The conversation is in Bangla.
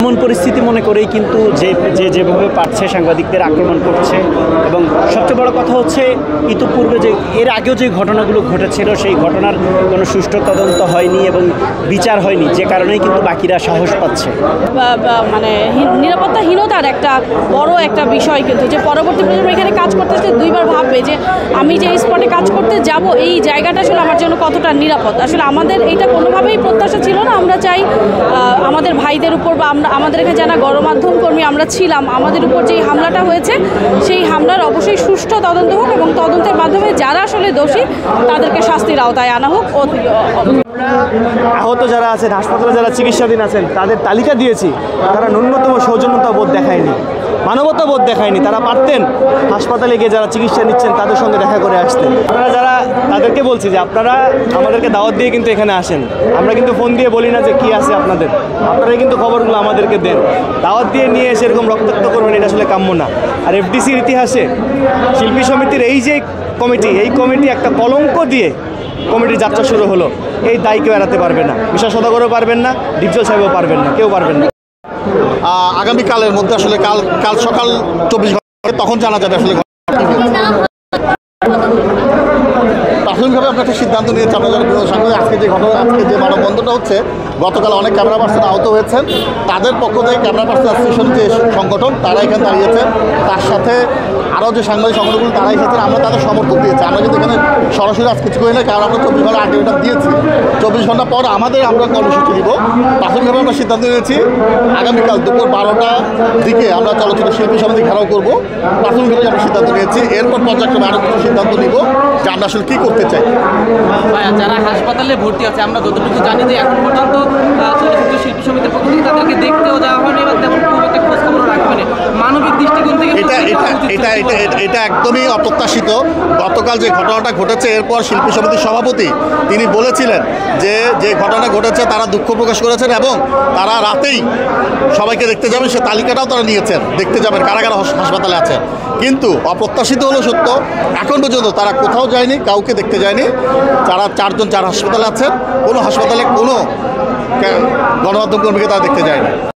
এমন পরিস্থিতি মনে করেই কিন্তু যেভাবে পারছে সাংবাদিকদের আক্রমণ করছে। এবং সবচেয়ে বড় কথা হচ্ছে ইতিপূর্বে এর আগেও যে ঘটনাগুলো ঘটেছিল সেই ঘটনার কোনো সুষ্ঠু তদন্ত হয়নি এবং বিচার হয়নি, যে কারণেই কিন্তু বাকিরা সাহস পাচ্ছে। মানে নিরাপত্তাহীনতার একটা বড় একটা বিষয়, কিন্তু যে পরবর্তী প্রজন্ম এখানে কাজ করতে আসলে দুইবার ভাববে যে আমি যে স্পটে কাজ করতে যাব এই জায়গাটা আসলে আমার জন্য কতটা নিরাপদ। আসলে আমাদের এইটা কোনোভাবেই প্রত্যাশা ছিল না। আমরা চাই আমাদের ভাইদের উপর বা আমাদের এখানে যারা গণমাধ্যম কর্মী আমরা ছিলাম, আমাদের উপর যেই হামলাটা হয়েছে সেই হামলার অবশ্যই সুষ্ঠু তদন্ত হোক এবং তদন্তের মাধ্যমে যারা আসলে দোষী তাদেরকে শাস্তির আওতায় আনা হোক। আহত যারা আছেন, হাসপাতালে যারা চিকিৎসাধীন আছেন, তাদের তালিকা দিয়েছি। তারা ন্যূনতম সৌজন্যতা বোধ দেখায়নি, মানবতা বোধ দেখায়নি। তারা পারতেন হাসপাতালে গিয়ে যারা চিকিৎসা নিচ্ছেন তাদের সঙ্গে দেখা করে আসতেন। আপনারা যারা, তাদেরকে বলছি যে আপনারা আমাদেরকে দাওয়াত দিয়ে কিন্তু এখানে আসেন। আমরা কিন্তু ফোন দিয়ে বলি না যে কী আছে আপনাদের, আপনারাই কিন্তু খবরগুলো আমাদেরকে দেন। দাওয়াত দিয়ে নিয়ে এসে এরকম রক্তাক্ত করবেন, এটা আসলে কাম্য না। আর এফডিসির ইতিহাসে শিল্পী সমিতির এই যে কমিটি, এই কমিটি একটা কলঙ্ক দিয়ে কমিটির যাত্রা শুরু হলো। এই দায় কেউ এড়াতে পারবে না। মিশা সদাগরও পারবেন না, ডিপজল সাহেবও পারবেন না, কেউ পারবেন না। আগামীকালের মধ্যে আসলে কাল সকাল 24 ঘন্টা তখন জানা যাবে আসলে। প্রাথমিকভাবে আমরা একটা সিদ্ধান্ত নিয়েছি, আমরা যারা সাংবাদিক আজকে যে ঘটনা, আজকে যে মানববন্ধনটা হচ্ছে, গতকাল অনেক ক্যামেরা পার্সন আহত হয়েছেন। তাদের পক্ষ থেকে ক্যামেরা পার্সন অ্যাসোসিয়েশন যে সংগঠন তারা এখানে দাঁড়িয়েছেন, তার সাথে আরও যে সাংবাদিক সংগঠনগুলো তারা এসেছেন, আমরা তাদের সমর্থন দিয়েছি। আমরা কিন্তু এখানে সরাসরি আজ কিছু করি না, কারণ আমরা 24 ঘন্টা আগে দিয়েছি। 24 ঘন্টা পর আমরা কর্মসূচি দিব। প্রাথমিকভাবে আমরা সিদ্ধান্ত নিয়েছি আগামীকাল দুপুর 12টার দিকে আমরা চলচ্চিত্র শিল্পী সমিতি ঘেরাও করবো। প্রাথমিকভাবে আমরা সিদ্ধান্ত নিয়েছি। এরপর পর্যায়ক্রমে আরও কিছু সিদ্ধান্ত নিব যে আমরা আসলে কী করতে চাই। যারা হাসপাতালে ভর্তি আছে, আমরা যতটুকু জানি যে এখন পর্যন্ত চলচ্চিত্র শিল্পী সমিতির পক্ষ থেকে তাদেরকে দেখতেও যাওয়া হয়নি এবং তেমন খুব একটা খোঁজখবর রাখা হয়নি। মানবিক দৃষ্টিকোণ থেকে এটা একদমই অপ্রত্যাশিত। গতকাল যে ঘটনাটা ঘটেছে, এরপর শিল্পী সমিতির সভাপতি তিনি বলেছিলেন যে ঘটনা ঘটেছে তারা দুঃখ প্রকাশ করেছেন এবং তারা রাতেই সবাইকে দেখতে যাবেন, সে তালিকাটাও তারা নিয়েছেন, দেখতে যাবেন কারা কারা হাসপাতালে আছেন। কিন্তু অপ্রত্যাশিত হলো সত্য, এখন পর্যন্ত তারা কোথাও যায়নি, কাউকে দেখতে যায়নি। যারা 4 জন হাসপাতালে আছেন, কোনো হাসপাতালে কোনো গণমাধ্যম কর্মীকে তারা দেখতে যায়নি।